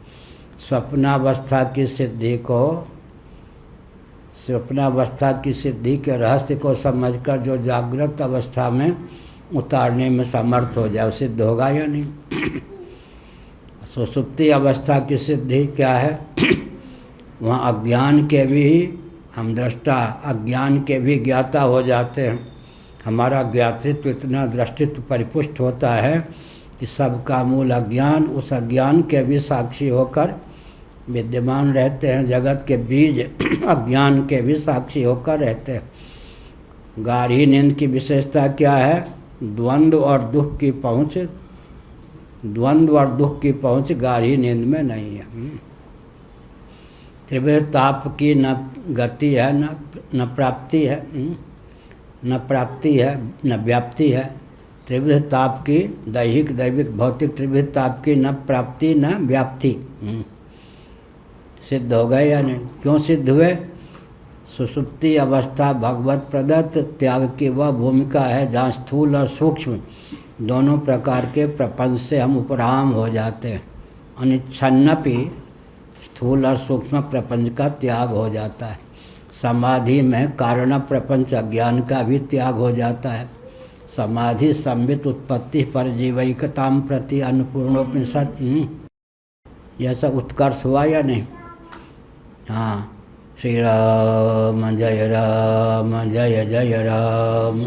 स्वप्नावस्था की सिद्धि को, स्वप्नावस्था की सिद्धि के रहस्य को समझकर जो जागृत अवस्था में उतारने में समर्थ हो जाए, सिद्ध होगा या नहीं? सुषुप्ति अवस्था की सिद्धि क्या है? वहाँ अज्ञान के भी हम दृष्टा, अज्ञान के भी ज्ञाता हो जाते हैं। हमारा ज्ञातित्व इतना दृष्टित्व परिपुष्ट होता है कि सबका मूल अज्ञान, उस अज्ञान के भी साक्षी होकर विद्यमान रहते हैं। जगत के बीज अज्ञान के भी साक्षी होकर रहते हैं। गाढ़ी नींद की विशेषता क्या है? द्वंद्व और दुख की पहुँच, द्वंद्व और दुख की पहुँच गाढ़ी नींद में नहीं है। त्रिविध ताप की न गति है, न प्राप्ति है, न प्राप्ति है, न व्याप्ति है। त्रिविध ताप की, दैहिक दैविक भौतिक त्रिविध ताप की न प्राप्ति न व्याप्ति। सिद्ध हो गए या नहीं? क्यों सिद्ध हुए? सुषुप्ति अवस्था भगवत प्रदत्त त्याग की वह भूमिका है जहाँ स्थूल और सूक्ष्म दोनों प्रकार के प्रपंच से हम उपराम हो जाते हैं। अनिच्छन्नपि स्थूल और सूक्ष्म प्रपंच का त्याग हो जाता है। समाधि में कारण प्रपंच अज्ञान का भी त्याग हो जाता है। समाधि संबित उत्पत्ति पर जीवैकताम प्रति अन्नपूर्णोपनिषद, यह सब उत्कर्ष हुआ या नहीं? हाँ, श्री राम जय जय राम।